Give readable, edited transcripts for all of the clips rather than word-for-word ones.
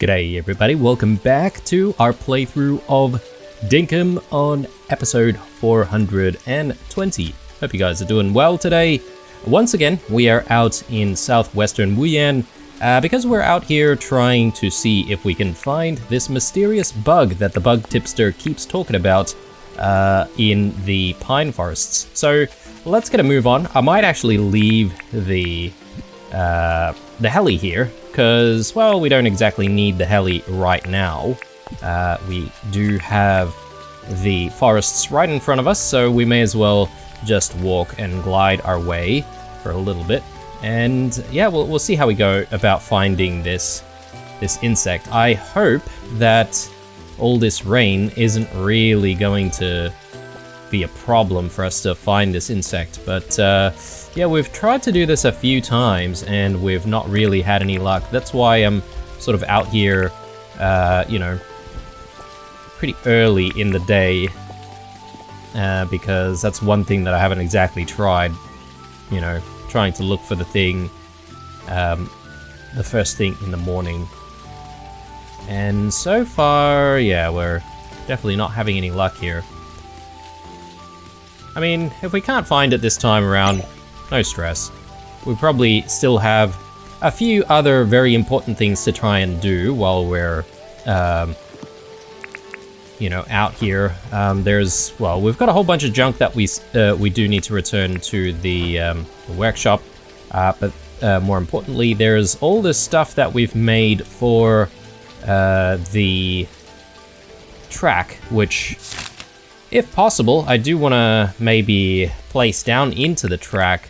G'day everybody, welcome back to our playthrough of Dinkum on episode 420. Hope you guys are doing well today. Once again, we are out in southwestern Wuyan because we're out here trying to see if we can find this mysterious bug that the bug tipster keeps talking about in the pine forests. So let's get a move on. I might actually leave the heli here, because, well, we don't exactly need the heli right now. We do have the forests right in front of us, so we may as well just walk and glide our way for a little bit. And yeah, we'll see how we go about finding this insect. I hope that all this rain isn't really going to be a problem for us to find this insect, but yeah, we've tried to do this a few times and we've not really had any luck. That's why I'm sort of out here, you know, pretty early in the day, because that's one thing that I haven't exactly tried, you know, trying to look for the thing the first thing in the morning. And so far, yeah, we're definitely not having any luck here. I mean, if we can't find it this time around, no stress. We probably still have a few other very important things to try and do while we're, you know, out here. Well, we've got a whole bunch of junk that we do need to return to the workshop, but more importantly, there's all this stuff that we've made for the track, which, if possible, I do want to maybe place down into the track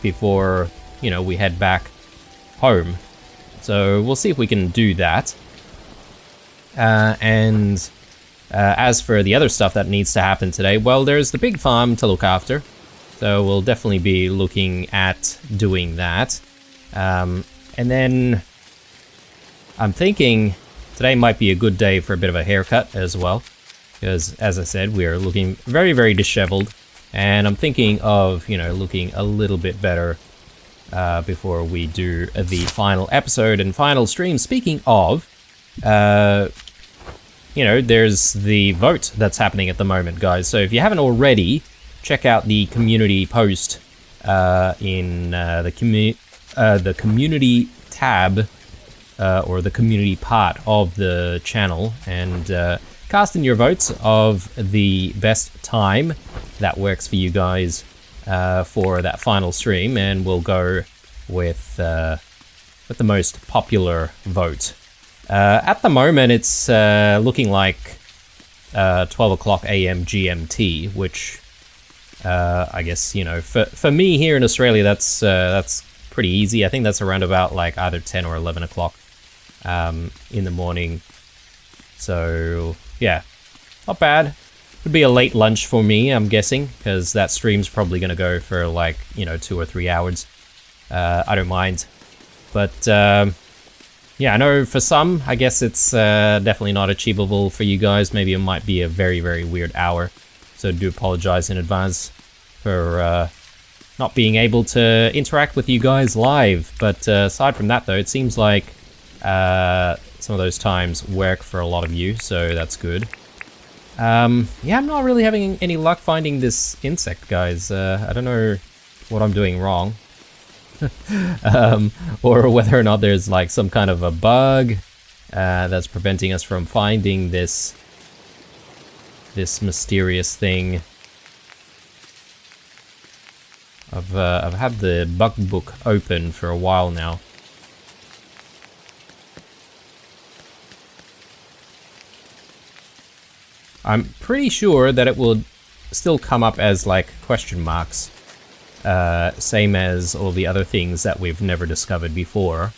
before, you know, we head back home. So we'll see if we can do that. And as for the other stuff that needs to happen today, well, there's the big farm to look after. So we'll definitely be looking at doing that. And then I'm thinking today might be a good day for a bit of a haircut as well, because, as I said, we are looking very, very disheveled, and I'm thinking of, you know, looking a little bit better before we do the final episode and final stream. Speaking of, you know, there's the vote that's happening at the moment, guys. So if you haven't already, check out the community post in the community tab, or the community part of the channel, and cast in your votes of the best time that works for you guys for that final stream, and we'll go with the most popular vote. At the moment, it's looking like 12 o'clock a.m. GMT, which I guess, you know, for me here in Australia, that's pretty easy. I think that's around about like either 10 or 11 o'clock in the morning. So yeah, not bad. Would be a late lunch for me, I'm guessing, because that stream's probably going to go for like, you know, 2 or 3 hours. I don't mind. But yeah, I know for some, I guess it's definitely not achievable for you guys. Maybe it might be a very, very weird hour. So I do apologize in advance for not being able to interact with you guys live. But aside from that, though, it seems like some of those times work for a lot of you, so that's good. Yeah, I'm not really having any luck finding this insect, guys. I don't know what I'm doing wrong. Or whether or not there's like some kind of a bug that's preventing us from finding this mysterious thing. I've had the bug book open for a while now. I'm pretty sure that it will still come up as like question marks, same as all the other things that we've never discovered before.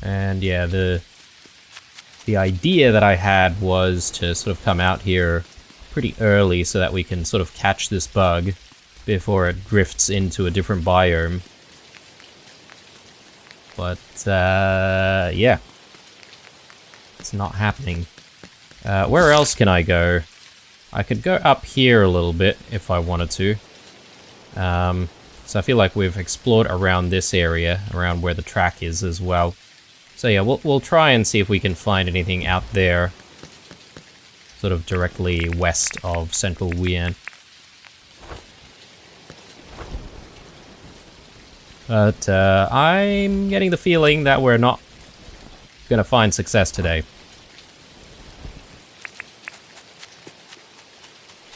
And yeah, the idea that I had was to sort of come out here pretty early so that we can sort of catch this bug before it drifts into a different biome. But, yeah. It's not happening. Where else can I go? I could go up here a little bit if I wanted to. So I feel like we've explored around this area, around where the track is as well. So yeah, we'll try and see if we can find anything out there, sort of directly west of Central Wuyan. But I'm getting the feeling that we're not gonna find success today.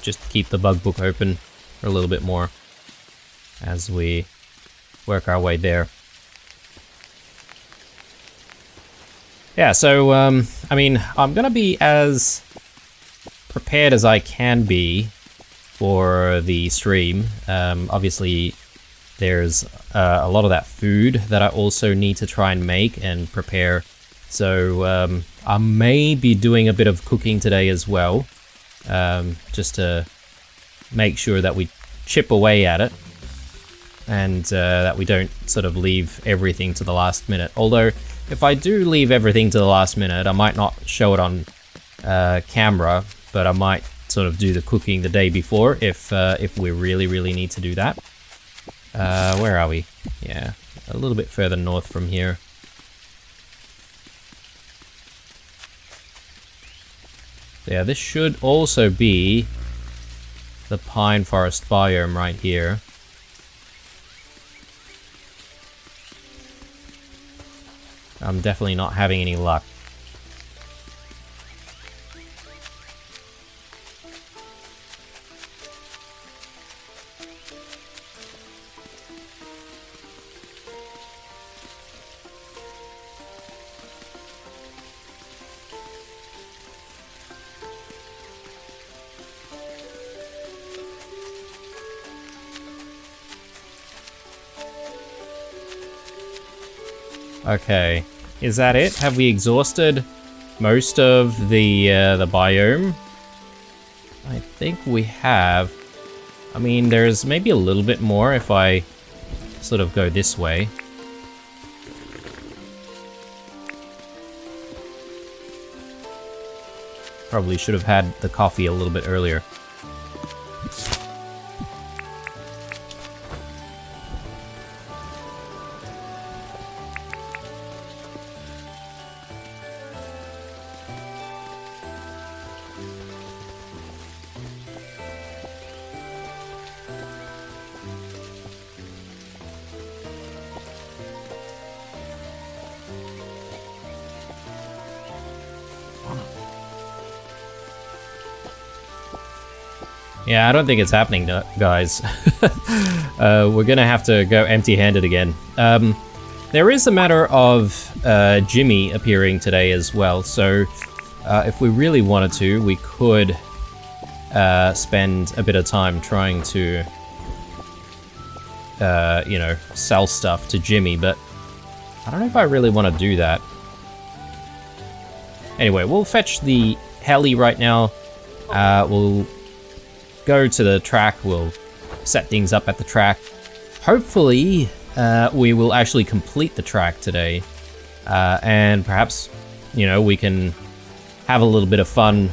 Just keep the bug book open for a little bit more as we work our way there. Yeah, so, I mean, I'm gonna be as prepared as I can be for the stream. Obviously, there's a lot of that food that I also need to try and make and prepare. So, I may be doing a bit of cooking today as well, just to make sure that we chip away at it. And that we don't sort of leave everything to the last minute. Although, if I do leave everything to the last minute, I might not show it on camera, but I might sort of do the cooking the day before if we really need to do that. Where are we? Yeah, a little bit further north from here. Yeah, this should also be the pine forest biome right here. I'm definitely not having any luck. Okay, is that it? Have we exhausted most of the biome? I think we have. I mean, there's maybe a little bit more if I sort of go this way. Probably should have had the coffee a little bit earlier. Yeah, I don't think it's happening, guys. We're gonna have to go empty-handed again. There is a matter of Jimmy appearing today as well, so if we really wanted to, we could spend a bit of time trying to, you know, sell stuff to Jimmy, but I don't know if I really want to do that. Anyway, we'll fetch the heli right now. We'll go to the track, we'll set things up at the track. Hopefully, we will actually complete the track today. And perhaps, you know, we can have a little bit of fun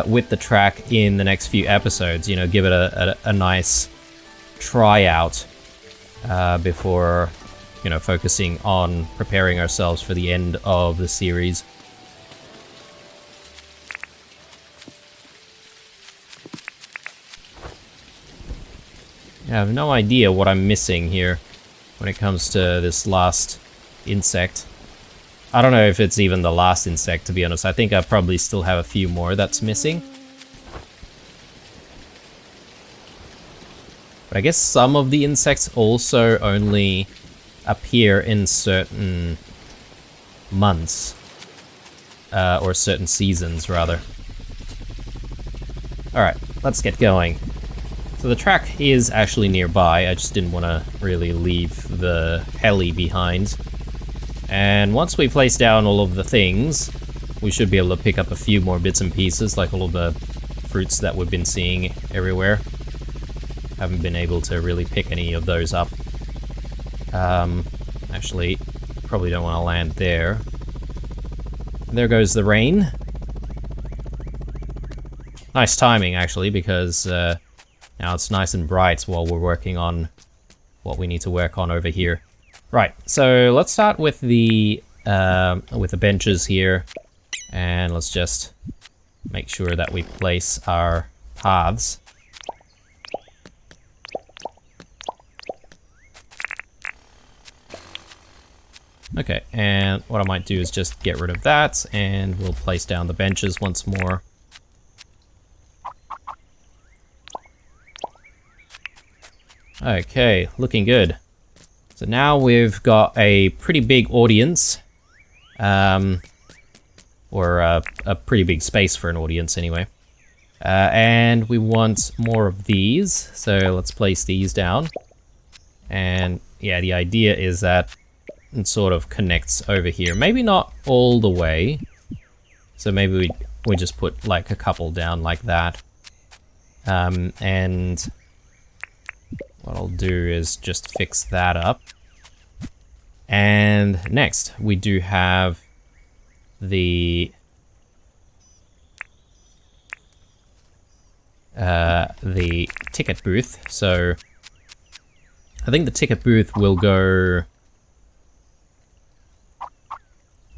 with the track in the next few episodes. You know, give it a nice tryout before, you know, focusing on preparing ourselves for the end of the series. I have no idea what I'm missing here when it comes to this last insect. I don't know if it's even the last insect, to be honest. I think I probably still have a few more that's missing. But I guess some of the insects also only appear in certain months. Or certain seasons, rather. Alright, let's get going. So the track is actually nearby, I just didn't want to really leave the heli behind. And once we place down all of the things, we should be able to pick up a few more bits and pieces, like all of the fruits that we've been seeing everywhere. Haven't been able to really pick any of those up. Actually, probably don't want to land there. There goes the rain. Nice timing, actually, because now it's nice and bright while we're working on what we need to work on over here. Right, so let's start with the benches here, and let's just make sure that we place our paths. Okay, and what I might do is just get rid of that, and we'll place down the benches once more. Okay, looking good. So now we've got a pretty big audience, or a pretty big space for an audience anyway. And we want more of these, so let's place these down. And yeah, the idea is that it sort of connects over here. Maybe not all the way, so maybe we just put like a couple down like that. And what I'll do is just fix that up. And next, we do have the ticket booth. So I think the ticket booth will go,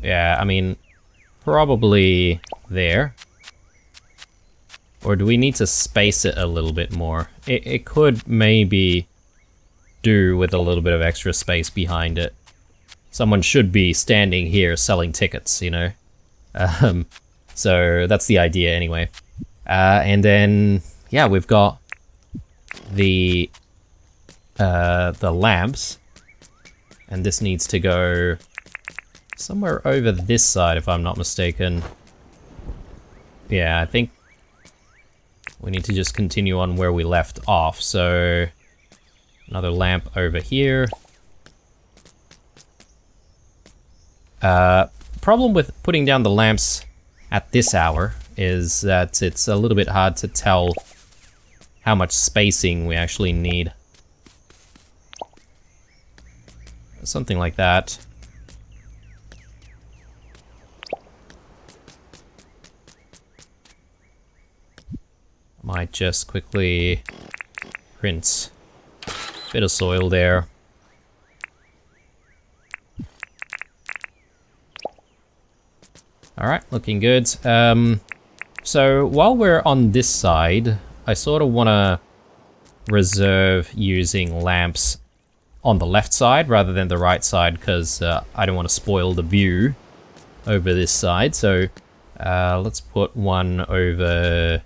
yeah, I mean, probably there. Or do we need to space it a little bit more? It could maybe do with a little bit of extra space behind it. Someone should be standing here selling tickets, you know? So that's the idea anyway. And then, yeah, we've got the lamps. And this needs to go somewhere over this side, if I'm not mistaken. Yeah, I think we need to just continue on where we left off. So another lamp over here. Problem with putting down the lamps at this hour is that it's a little bit hard to tell how much spacing we actually need. Something like that. Might just quickly rinse a bit of soil there. Alright, looking good. So while we're on this side, I sort of want to reserve using lamps on the left side rather than the right side, because I don't want to spoil the view over this side. So let's put one over...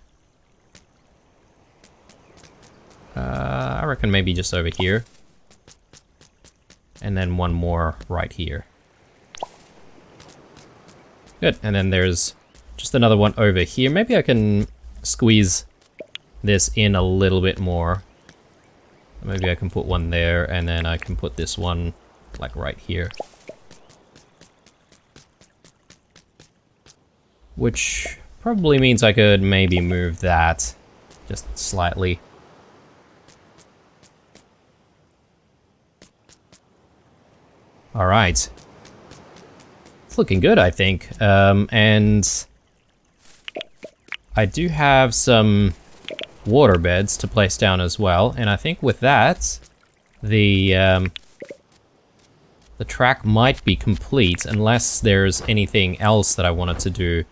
I reckon maybe just over here. And then one more right here. Good, and then there's just another one over here. Maybe I can squeeze this in a little bit more. Maybe I can put one there, and then I can put this one like right here. Which probably means I could maybe move that just slightly. All right. It's looking good, I think. And I do have some water beds to place down as well. And I think with that, the track might be complete unless there's anything else that I wanted to do.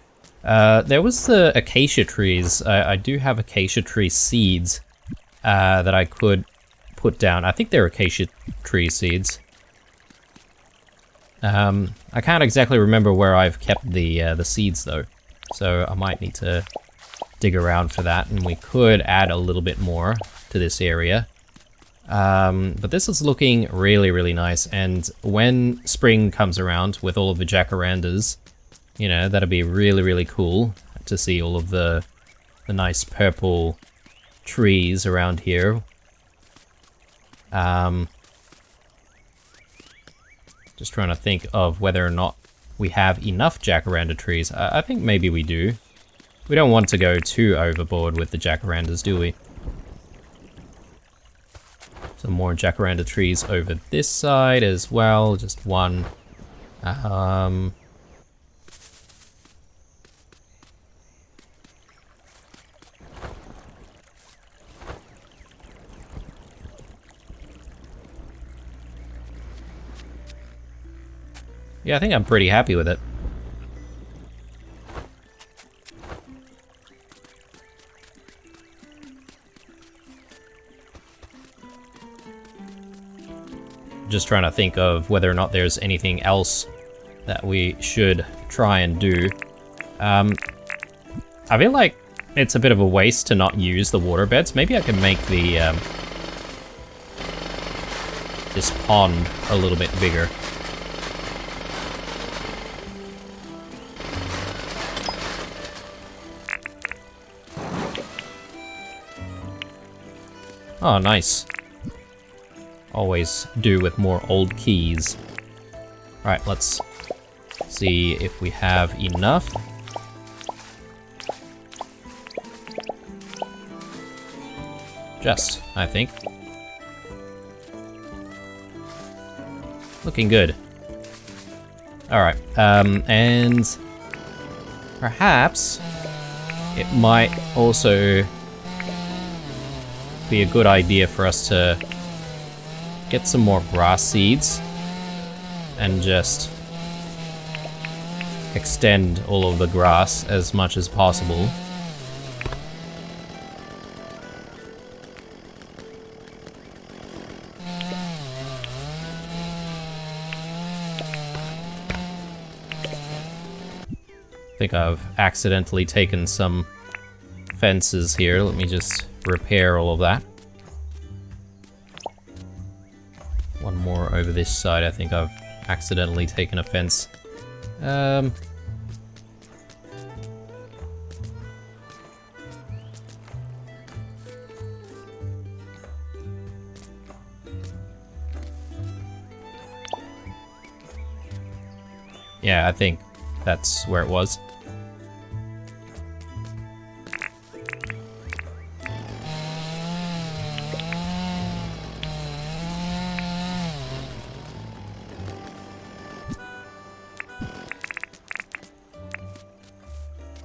There was the acacia trees. I do have acacia tree seeds that I could put down. I think they're acacia tree seeds. I can't exactly remember where I've kept the seeds though, so I might need to dig around for that, and we could add a little bit more to this area. But this is looking really, really nice, and when spring comes around with all of the jacarandas, you know, that'll be really, really cool to see all of the nice purple trees around here. Just trying to think of whether or not we have enough jacaranda trees. I think maybe we do. We don't want to go too overboard with the jacarandas, do we? Some more jacaranda trees over this side as well, just one. Yeah, I think I'm pretty happy with it. Just trying to think of whether or not there's anything else that we should try and do. I feel like it's a bit of a waste to not use the water beds. Maybe I can make the this pond a little bit bigger. Oh, nice. Always do with more old keys. Alright, let's see if we have enough. Just, I think. Looking good. Alright, and perhaps it might also be a good idea for us to get some more grass seeds and just extend all of the grass as much as possible. I think I've accidentally taken some fences here. Let me just repair all of that. One more over this side. I think I've accidentally taken a fence. Yeah, I think that's where it was.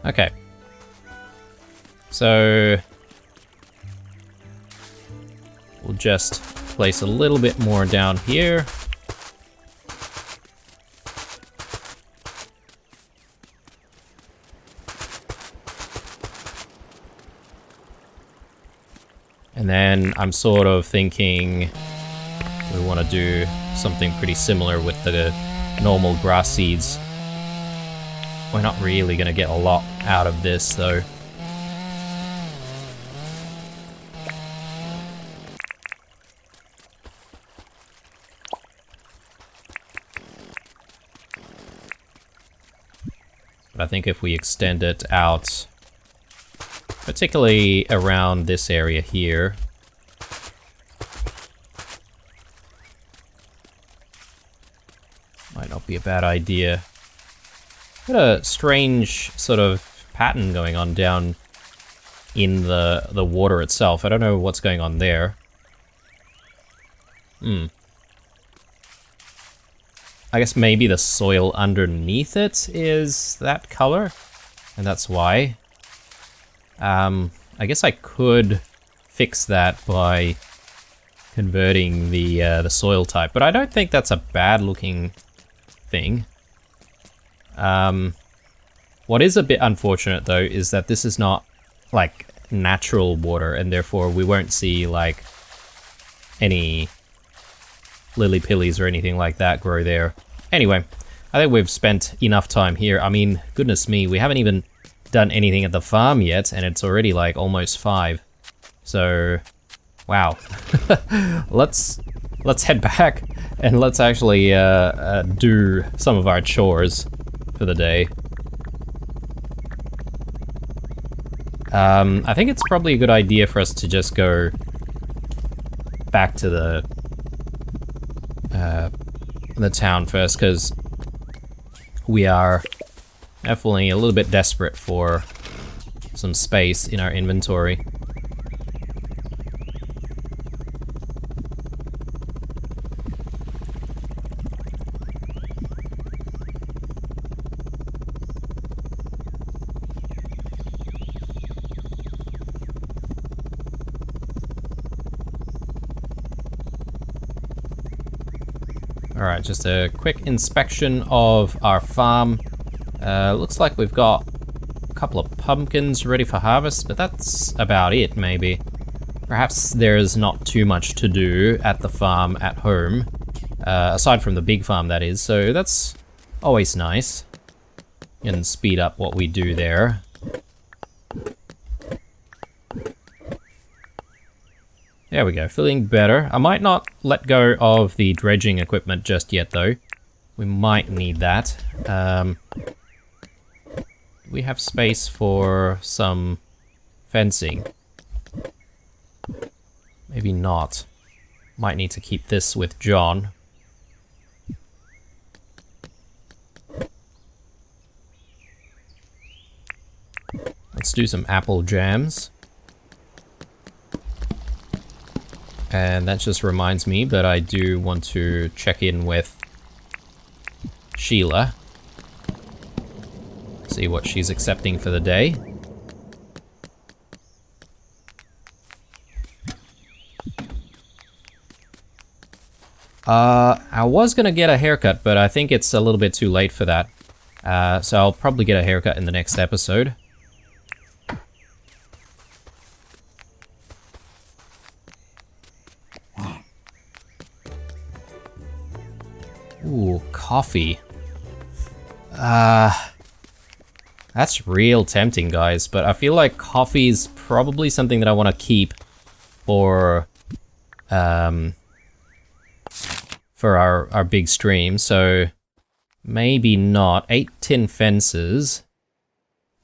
Okay. So we'll just place a little bit more down here. And then I'm sort of thinking we want to do something pretty similar with the normal grass seeds. We're not really going to get a lot out of this, though. But I think if we extend it out, particularly around this area here, might not be a bad idea. Got a strange sort of pattern going on down in the water itself. I don't know what's going on there. I guess maybe the soil underneath it is that color, and that's why. I guess I could fix that by converting the soil type, but I don't think that's a bad looking thing. What is a bit unfortunate though is that this is not like natural water, and therefore we won't see like any lily pillies or anything like that grow there. Anyway, I think we've spent enough time here. I mean, goodness me, we haven't even done anything at the farm yet, and it's already like almost 5. So, wow. Let's head back and let's actually do some of our chores for the day. I think it's probably a good idea for us to just go back to the town first, because we are definitely a little bit desperate for some space in our inventory. Alright, just a quick inspection of our farm. Looks like we've got a couple of pumpkins ready for harvest, but that's about it, maybe. Perhaps there's not too much to do at the farm at home, aside from the big farm, that is, so that's always nice. And speed up what we do there. There we go, feeling better. I might not let go of the dredging equipment just yet, though. We might need that. We have space for some fencing. Maybe not. Might need to keep this with John. Let's do some apple jams. And that just reminds me, but I do want to check in with Sheila. See what she's accepting for the day. I was gonna get a haircut, but I think it's a little bit too late for that. So I'll probably get a haircut in the next episode. Ooh, coffee. That's real tempting, guys, but I feel like coffee's probably something that I want to keep for our big stream, so maybe not. 8 tin fences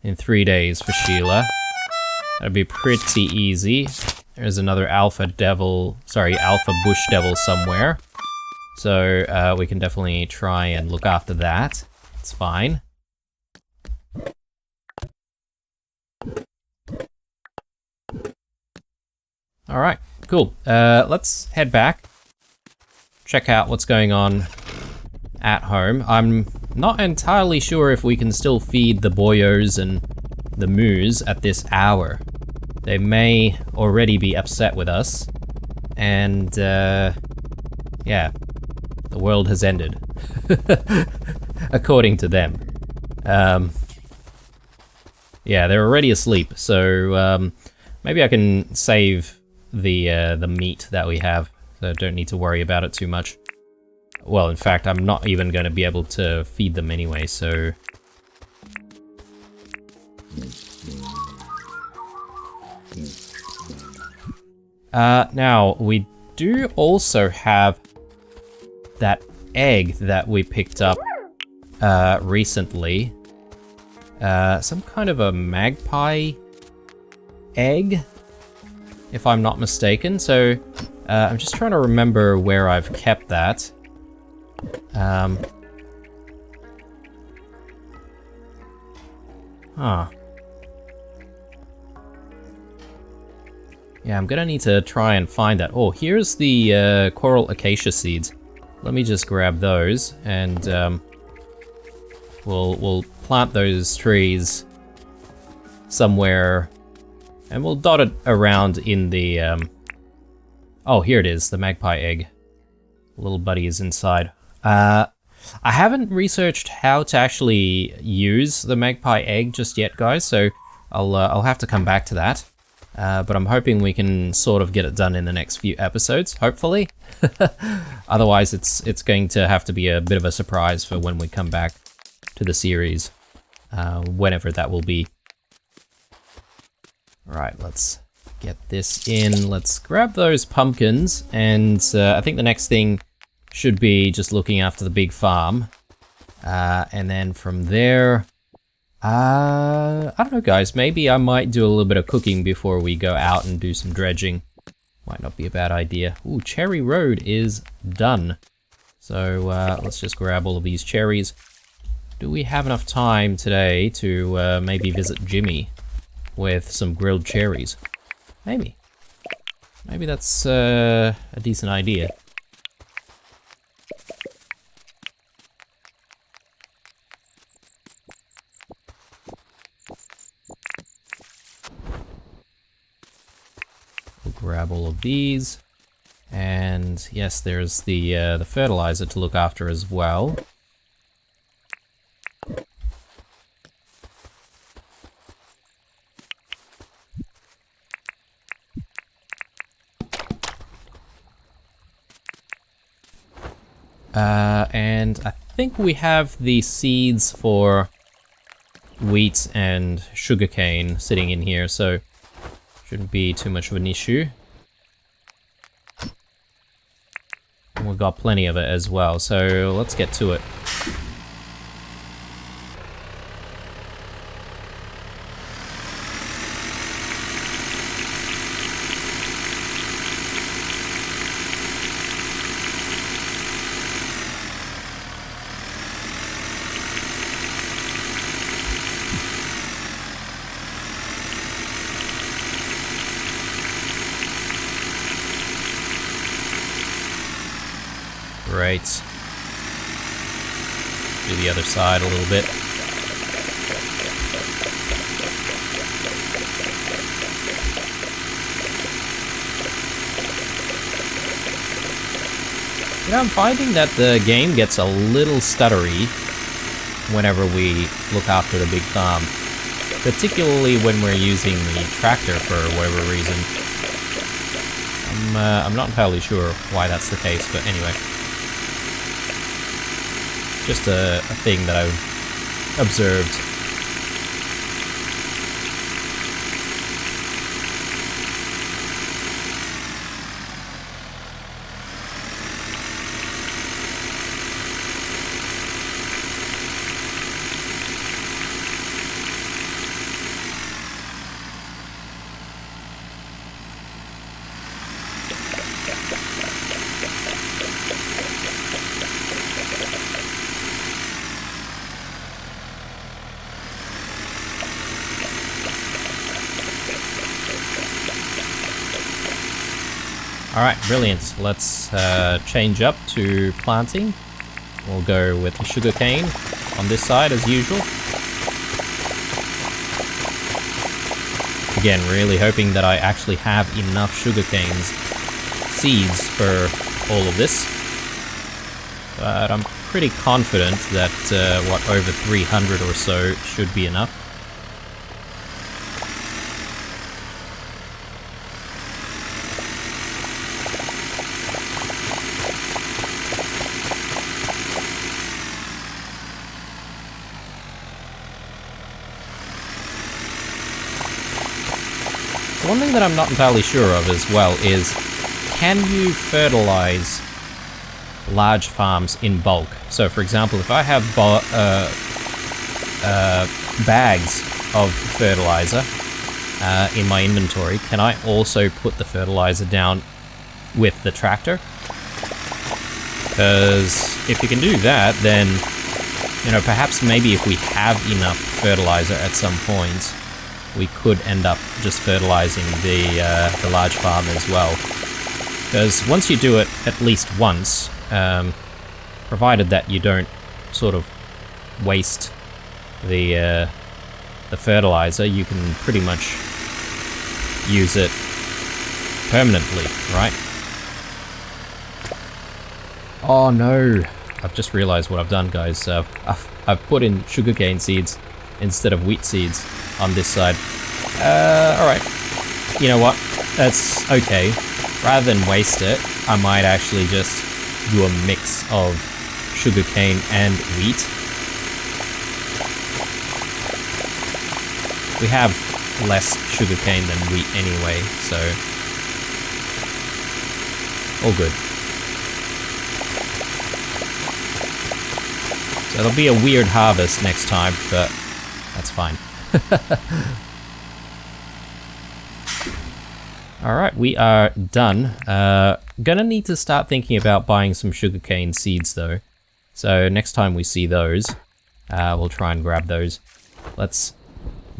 in 3 days for Sheila. That'd be pretty easy. There's another alpha bush devil somewhere. So we can definitely try and look after that. It's fine. Alright, cool. Let's head back. Check out what's going on at home. I'm not entirely sure if we can still feed the boyos and the moos at this hour. They may already be upset with us. And, yeah. The world has ended. According to them. Yeah, they're already asleep, so maybe I can save the meat that we have, so I don't need to worry about it too much. Well, in fact, I'm not even going to be able to feed them anyway, so... now, we do also have that egg that we picked up recently. Some kind of a magpie egg, if I'm not mistaken. So I'm just trying to remember where I've kept that. Huh. Yeah, I'm gonna need to try and find that. Oh, here's the coral acacia seeds. Let me just grab those, and we'll plant those trees somewhere, and we'll dot it around in the... Oh, here it is, the magpie egg. Little buddy is inside. I haven't researched how to actually use the magpie egg just yet, guys, so I'll have to come back to that. But I'm hoping we can sort of get it done in the next few episodes, hopefully. Otherwise, it's going to have to be a bit of a surprise for when we come back to the series, whenever that will be. Alright, let's get this in. Let's grab those pumpkins, and I think the next thing should be just looking after the big farm. And then from there... I don't know, guys, maybe I might do a little bit of cooking before we go out and do some dredging. Might not be a bad idea. Ooh, Cherry Road is done. So let's just grab all of these cherries. Do we have enough time today to maybe visit Jimmy with some grilled cherries? Maybe. Maybe that's a decent idea. We'll grab all of these, And yes, there's the fertilizer to look after as well. And I think we have the seeds for wheat and sugarcane sitting in here, so shouldn't be too much of an issue. And we've got plenty of it as well, so let's get to it. Great. Do the other side a little bit. You know, I'm finding that the game gets a little stuttery whenever we look after the big farm. Particularly when we're using the tractor for whatever reason. I'm not entirely sure why that's the case, but anyway. Just a thing that I've observed. Alright, brilliant. Let's change up to planting. We'll go with the sugarcane on this side as usual. Again, really hoping that I actually have enough sugarcane's seeds for all of this. But I'm pretty confident that, over 300 or so should be enough. One thing that I'm not entirely sure of as well is, can you fertilize large farms in bulk? So for example, if I have bags of fertilizer in my inventory, can I also put the fertilizer down with the tractor? Because if you can do that, then, you know, perhaps maybe if we have enough fertilizer at some point, we could end up just fertilizing the large farm as well. Because once you do it at least once, provided that you don't sort of waste the fertilizer, you can pretty much use it permanently, right? Oh no! I've just realized what I've done, guys. I've put in sugarcane seeds instead of wheat seeds on this side. Alright. You know what? That's okay. Rather than waste it, I might actually just do a mix of sugarcane and wheat. We have less sugarcane than wheat anyway, so all good. So it'll be a weird harvest next time, but that's fine. Alright, we are done. Gonna need to start thinking about buying some sugarcane seeds though. So next time we see those, we'll try and grab those. Let's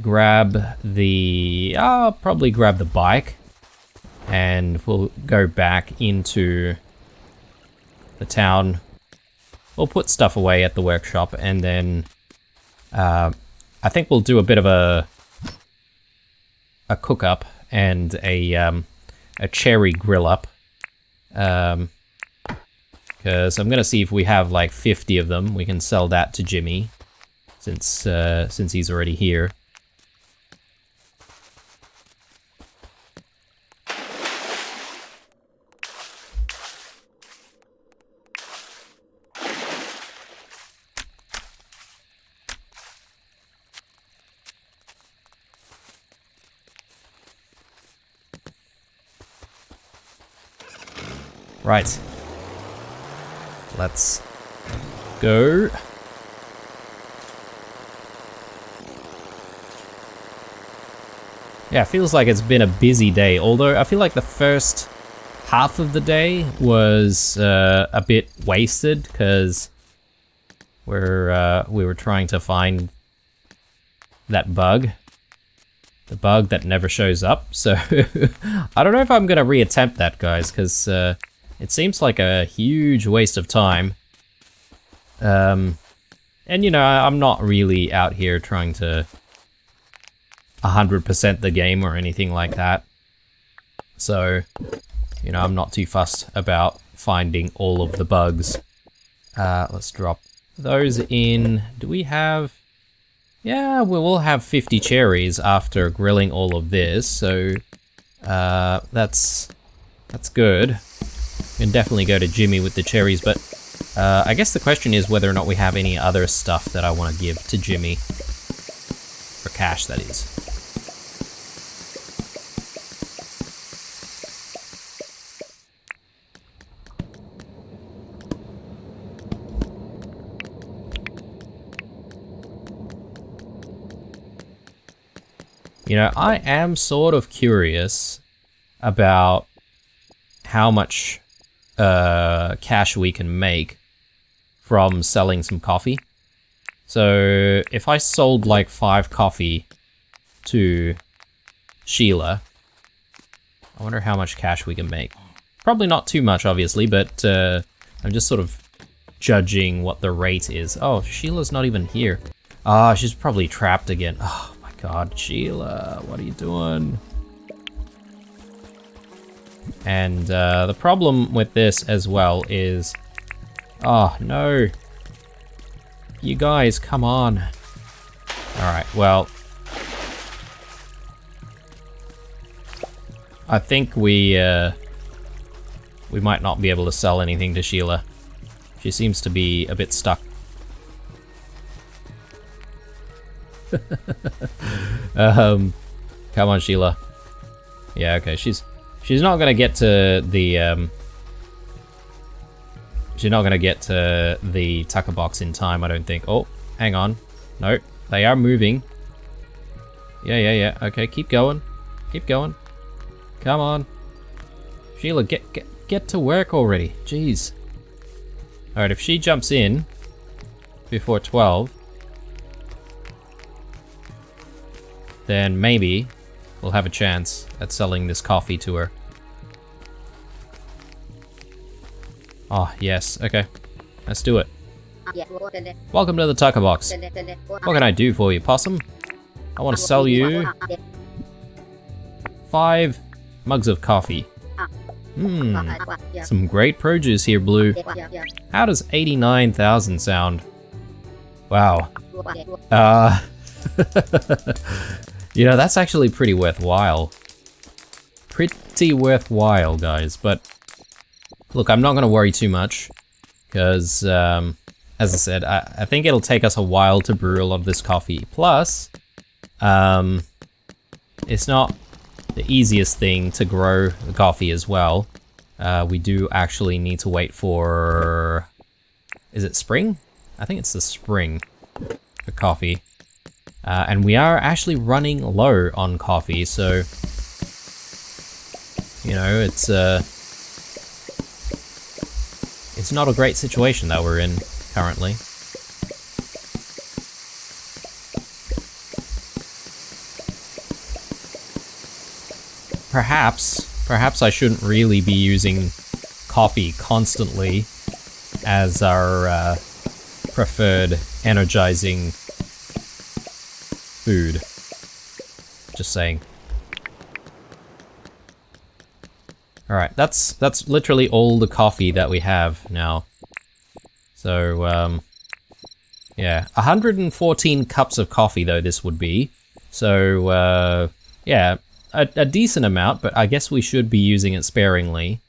grab the... I'll probably grab the bike. And we'll go back into the town. We'll put stuff away at the workshop and then... I think we'll do a bit of a cook-up and a cherry grill-up Because I'm gonna see if we have like 50 of them. We can sell that to Jimmy, since he's already here. Right. Let's go. Yeah, it feels like it's been a busy day, although I feel like the first half of the day was a bit wasted because we were trying to find that bug. The bug that never shows up, so I don't know if I'm gonna reattempt that, guys, because it seems like a huge waste of time. And you know, I'm not really out here trying to 100% the game or anything like that. So, you know, I'm not too fussed about finding all of the bugs. Let's drop those in. Do we have... Yeah, we will have 50 cherries after grilling all of this, so that's good. We can definitely go to Jimmy with the cherries, but I guess the question is whether or not we have any other stuff that I want to give to Jimmy. For cash, that is. You know, I am sort of curious about how much cash we can make from selling some coffee. So if I sold like 5 coffee to Sheila, I wonder how much cash we can make. Probably not too much, obviously, but I'm just sort of judging what the rate is. Oh, Sheila's not even here. Ah, she's probably trapped again. Oh. God, Sheila, what are you doing? And the problem with this as well is... Oh, no. You guys, come on. Alright, well... I think we might not be able to sell anything to Sheila. She seems to be a bit stuck. Come on, Sheila. Yeah, okay, she's not gonna get to the she's not gonna get to the tucker box in time, I don't think. Oh, hang on. No, they are moving. Yeah. Okay, keep going. Keep going. Come on. Sheila, get to work already. Jeez. Alright, if she jumps in before 12, then maybe we'll have a chance at selling this coffee to her. Oh, yes. Okay. Let's do it. Welcome to the tucker box. What can I do for you, possum? I want to sell you 5 mugs of coffee. Some great produce here, Blue. How does 89,000 sound? Wow. You know, that's actually pretty worthwhile. Pretty worthwhile, guys, but look, I'm not going to worry too much because, as I said, I think it'll take us a while to brew a lot of this coffee. Plus, it's not the easiest thing to grow the coffee as well. We do actually need to wait for... Is it spring? I think it's the spring for coffee. And we are actually running low on coffee, so... You know, it's not a great situation that we're in currently. Perhaps I shouldn't really be using coffee constantly as our preferred energizing food. Just saying. Alright, that's literally all the coffee that we have now. So, yeah. 114 cups of coffee, though, this would be. So, yeah, a decent amount, but I guess we should be using it sparingly.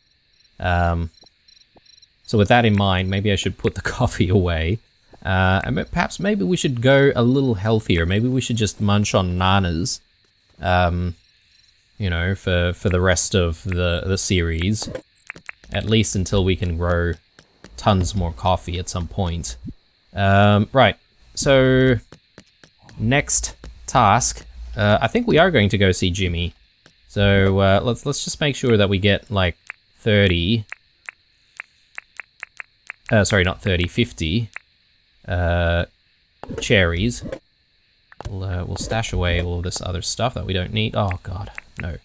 So with that in mind, maybe I should put the coffee away. And perhaps maybe we should go a little healthier. Maybe we should just munch on bananas, you know, for the rest of the series. At least until we can grow tons more coffee at some point. Right, so next task. I think we are going to go see Jimmy. So let's just make sure that we get like 30. Sorry, not 30, 50 cherries. We'll stash away all this other stuff that we don't need. Oh god, no.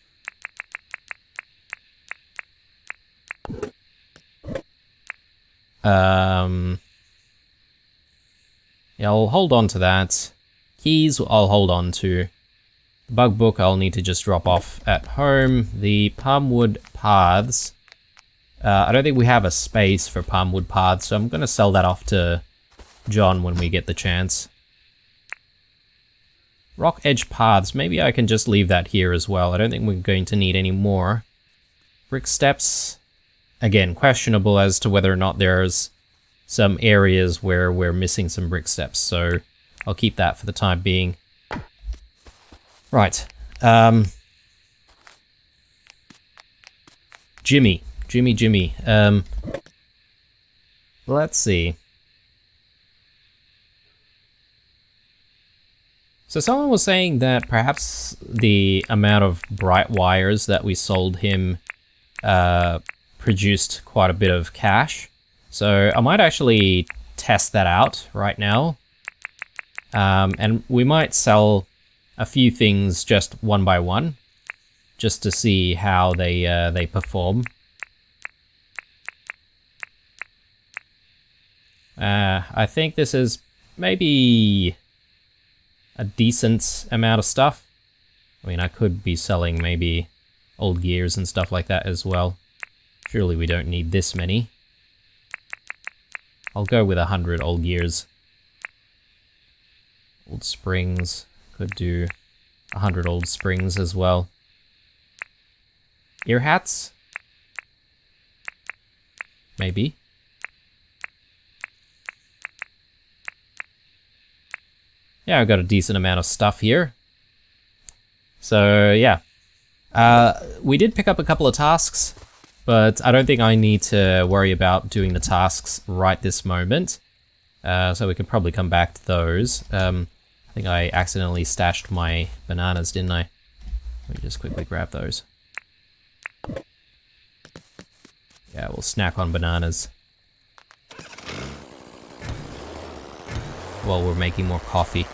Yeah, I'll hold on to that. Keys, I'll hold on to. The bug book, I'll need to just drop off at home. The palmwood paths. I don't think we have a space for palmwood paths, so I'm going to sell that off to John when we get the chance. Rock edge paths, maybe I can just leave that here as well. I don't think we're going to need any more. Brick steps, again, questionable as to whether or not there's some areas where we're missing some brick steps, so I'll keep that for the time being. Right. Jimmy. Let's see. So someone was saying that perhaps the amount of bright wires that we sold him produced quite a bit of cash. So I might actually test that out right now. And we might sell a few things just one by one, just to see how they perform. I think this is maybe a decent amount of stuff. I mean, I could be selling maybe old gears and stuff like that as well. Surely we don't need this many. I'll go with 100 old gears. Old springs, could do 100 old springs as well. Ear hats? Maybe. Yeah, I've got a decent amount of stuff here. So, yeah. We did pick up a couple of tasks, but I don't think I need to worry about doing the tasks right this moment. So we can probably come back to those. I think I accidentally stashed my bananas, didn't I? Let me just quickly grab those. Yeah, we'll snack on bananas while we're making more coffee.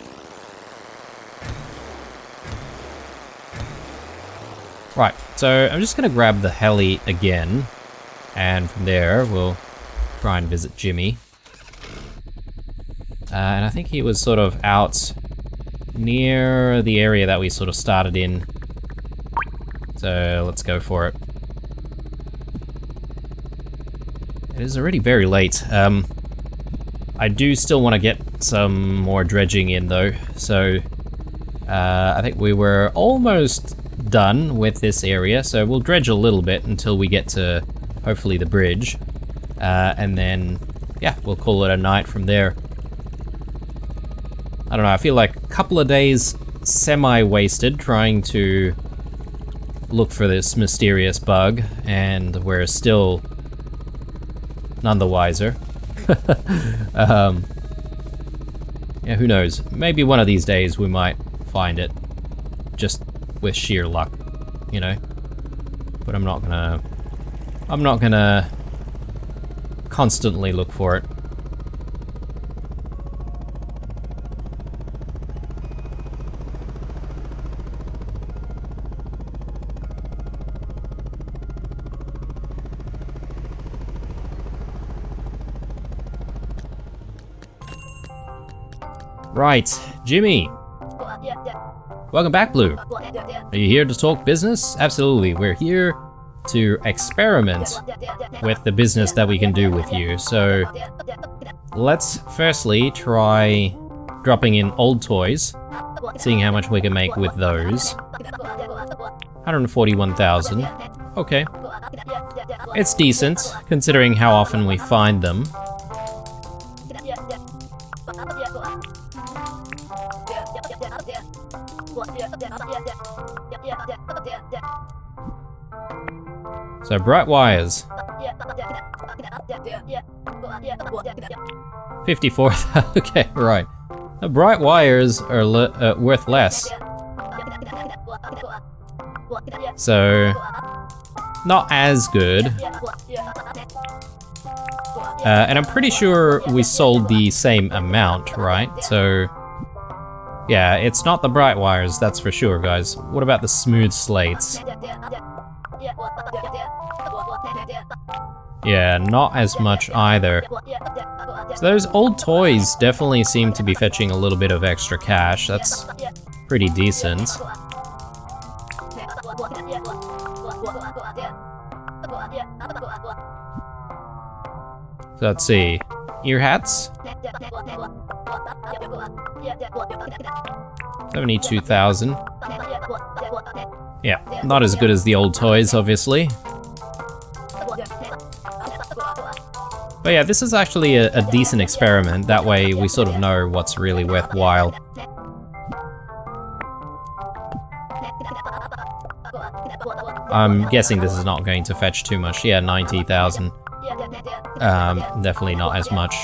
Right, so I'm just gonna grab the heli again, and from there we'll try and visit Jimmy. And I think he was sort of out near the area that we sort of started in. So let's go for it. It is already very late. I do still want to get some more dredging in though, so I think we were almost done with this area, so we'll dredge a little bit until we get to hopefully the bridge, and then yeah, we'll call it a night from there. I don't know, I feel like a couple of days semi-wasted trying to look for this mysterious bug, and we're still none the wiser. Yeah, who knows? Maybe one of these days we might find it, just with sheer luck, you know? But I'm not gonna constantly look for it. Right, Jimmy. Welcome back, Blue. Are you here to talk business? Absolutely, we're here to experiment with the business that we can do with you. So let's firstly try dropping in old toys, seeing how much we can make with those. 141,000. Okay. It's decent, considering how often we find them. So, bright wires. 54. Okay, right. The bright wires are worth less. So, not as good. And I'm pretty sure we sold the same amount, right? So, yeah, it's not the bright wires, that's for sure, guys. What about the smooth slates? Yeah, not as much either. So those old toys definitely seem to be fetching a little bit of extra cash. That's pretty decent. So let's see. Ear hats? 72,000. Yeah, not as good as the old toys, obviously. But yeah, this is actually a decent experiment. That way we sort of know what's really worthwhile. I'm guessing this is not going to fetch too much. Yeah, 90,000. Definitely not as much.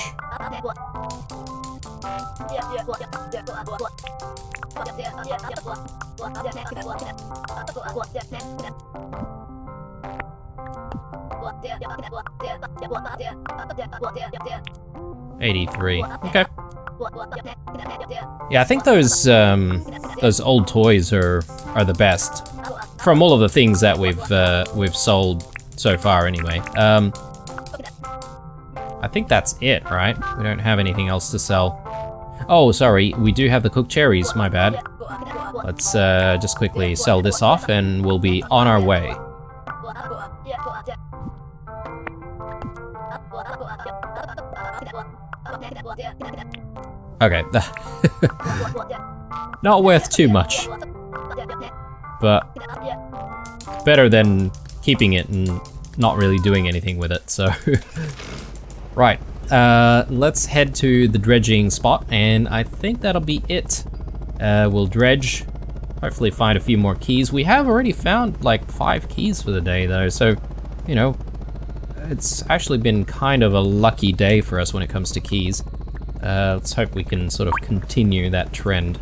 $83. Okay. Yeah, I think those old toys are the best from all of the things that we've sold so far. Anyway, I think that's it, right? We don't have anything else to sell. Oh, sorry, we do have the cooked cherries. My bad. Let's just quickly sell this off, and we'll be on our way. Okay. Not worth too much, but better than keeping it and not really doing anything with it, so. Right, let's head to the dredging spot, and I think that'll be it. We'll dredge, hopefully find a few more keys. We have already found like 5 keys for the day though, so, you know, it's actually been kind of a lucky day for us when it comes to keys. Let's hope we can sort of continue that trend.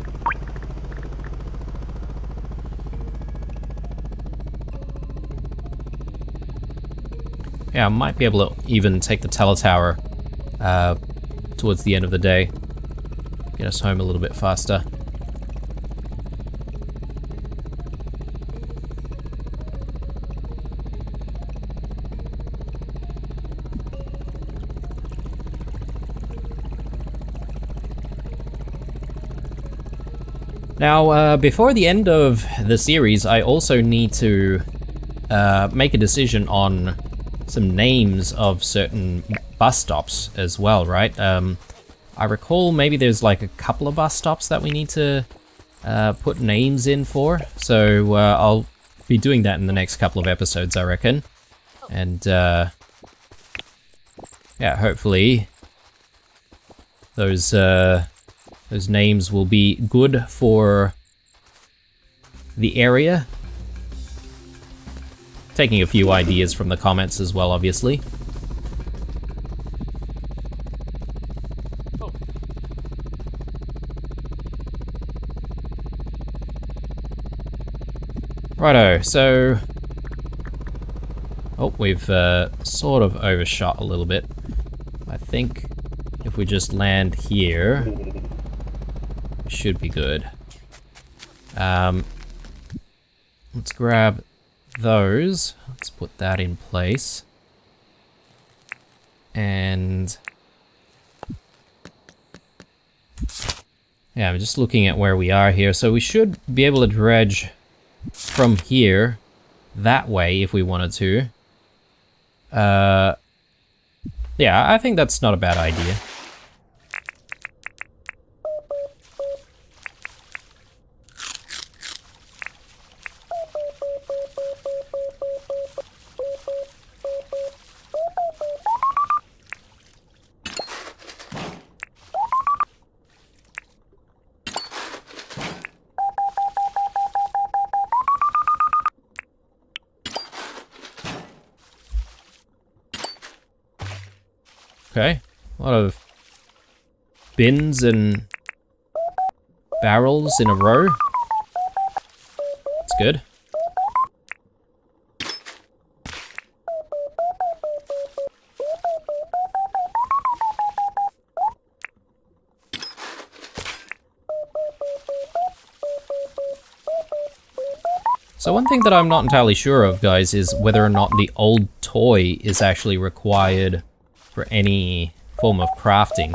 Yeah, I might be able to even take the teletower towards the end of the day. Get us home a little bit faster. Now, before the end of the series, I also need to make a decision on some names of certain bus stops as well, right? I recall maybe there's like a couple of bus stops that we need to put names in for, so I'll be doing that in the next couple of episodes, I reckon. And yeah, hopefully those names will be good for the area. Taking a few ideas from the comments as well, obviously. Righto, so... Oh, we've sort of overshot a little bit. I think if we just land here, we should be good. Let's grab those. Let's put that in place. And... yeah, I'm just looking at where we are here. So we should be able to dredge from here that way if we wanted to. Yeah, I think that's not a bad idea. Okay, a lot of bins and barrels in a row. That's good. So one thing that I'm not entirely sure of, guys, is whether or not the old toy is actually required for any form of crafting.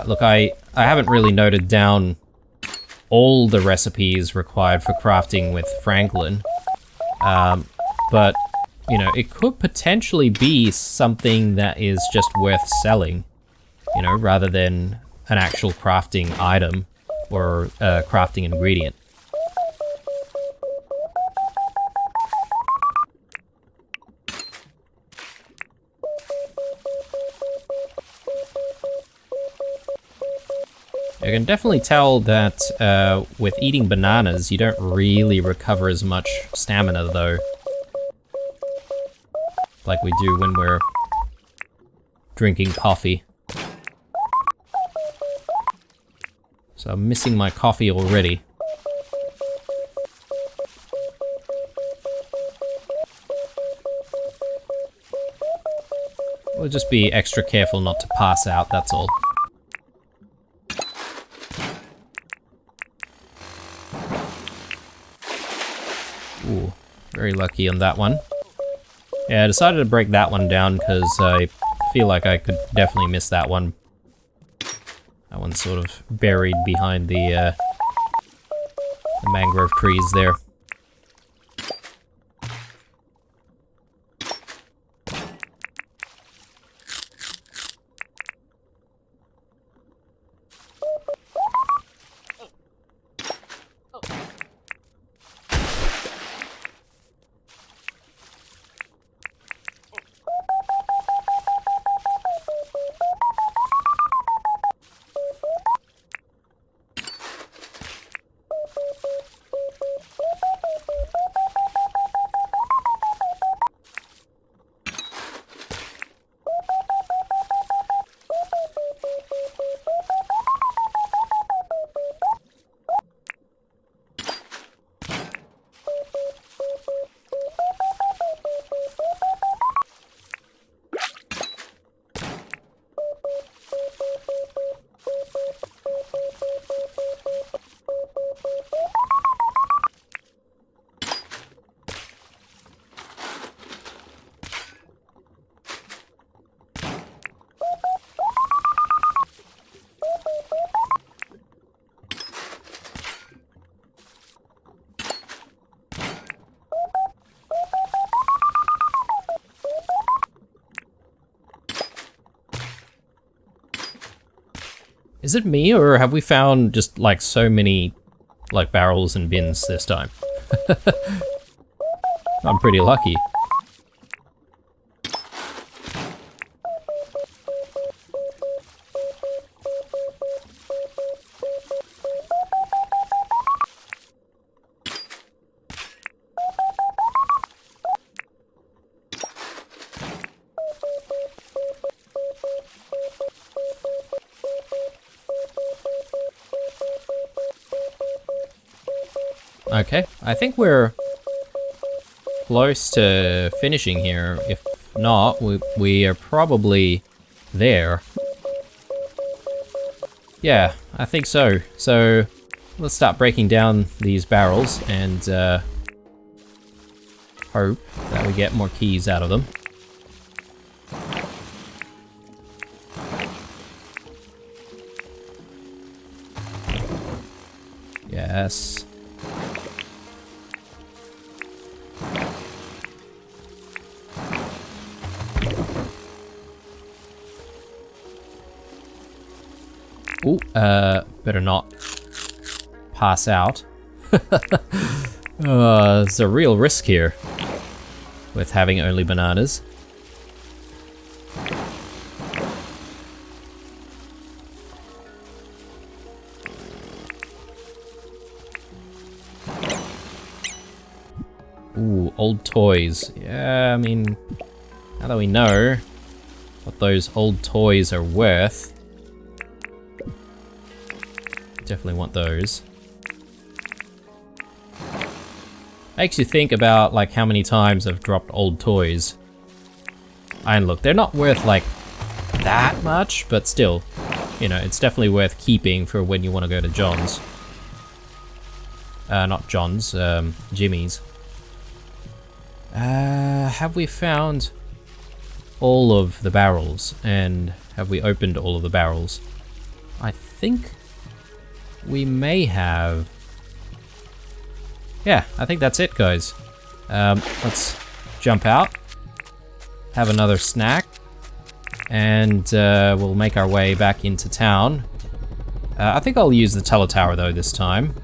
Look, I haven't really noted down all the recipes required for crafting with Franklin, but, you know, it could potentially be something that is just worth selling, you know, rather than an actual crafting item or a crafting ingredient. You can definitely tell that with eating bananas, you don't really recover as much stamina, though, like we do when we're drinking coffee. So I'm missing my coffee already. We'll just be extra careful not to pass out, that's all. Ooh, very lucky on that one. Yeah, I decided to break that one down because I feel like I could definitely miss that one. That one's sort of buried behind the mangrove trees there. Is it me, or have we found just, like, so many, like, barrels and bins this time? I'm pretty lucky. Okay, I think we're close to finishing here. If not, we are probably there. Yeah, I think so. So let's start breaking down these barrels and hope that we get more keys out of them. Ooh, better not pass out. There's a real risk here with having only bananas. Ooh, old toys. Yeah, I mean, now that we know what those old toys are worth, definitely want those. Makes you think about like how many times I've dropped old toys. And look, they're not worth like that much, but still, you know, it's definitely worth keeping for when you want to go to John's. Not John's, Jimmy's. Have we found all of the barrels? And have we opened all of the barrels? I think we may have. Yeah, I think that's it, guys. Let's jump out, have another snack, and we'll make our way back into town. I think I'll use the teletower though this time.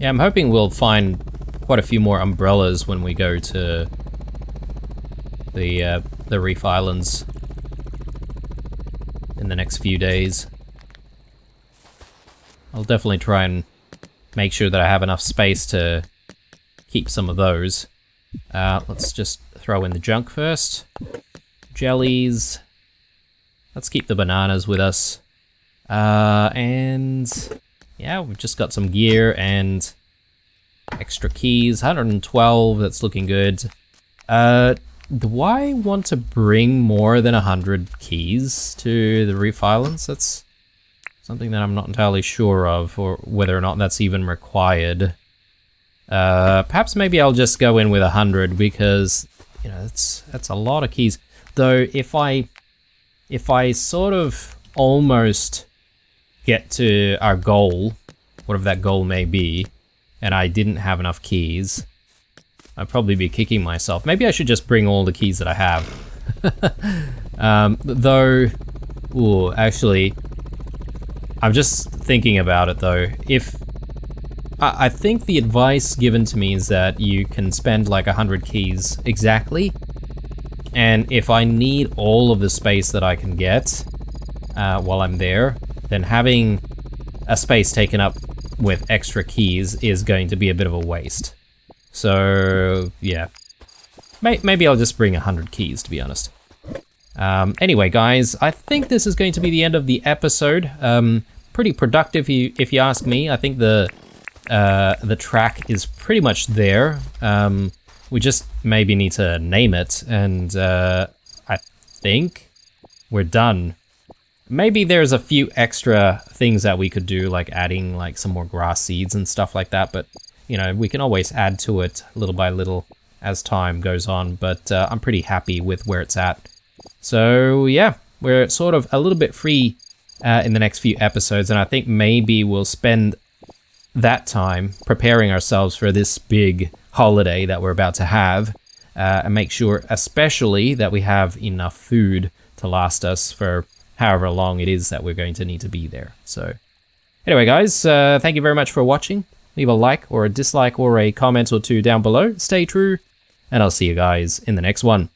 Yeah, I'm hoping we'll find quite a few more umbrellas when we go to the Reef Islands in the next few days. I'll definitely try and make sure that I have enough space to keep some of those. Let's just throw in the junk first. Jellies. Let's keep the bananas with us. And yeah, we've just got some gear and extra keys. 112, that's looking good. Do I want to bring more than 100 keys to the Reef Islands? That's something that I'm not entirely sure of, or whether or not that's even required. Perhaps maybe I'll just go in with 100 because, you know, that's a lot of keys. Though if I sort of almost get to our goal, whatever that goal may be, and I didn't have enough keys, I'd probably be kicking myself. Maybe I should just bring all the keys that I have. Though, ooh, actually, I'm just thinking about it though. If I think the advice given to me is that you can spend like 100 keys exactly, and if I need all of the space that I can get while I'm there, then having a space taken up with extra keys is going to be a bit of a waste. So yeah, maybe I'll just bring 100 keys, to be honest. Anyway, guys, I think this is going to be the end of the episode. Pretty productive, if you ask me. I think the track is pretty much there. We just maybe need to name it, and I think we're done. Maybe there's a few extra things that we could do, like adding like some more grass seeds and stuff like that, but you know, we can always add to it little by little as time goes on, but I'm pretty happy with where it's at. So yeah, we're sort of a little bit free in the next few episodes, and I think maybe we'll spend that time preparing ourselves for this big holiday that we're about to have, and make sure especially that we have enough food to last us for however long it is that we're going to need to be there. So anyway, guys, thank you very much for watching. Leave a like or a dislike or a comment or two down below. Stay true, and I'll see you guys in the next one.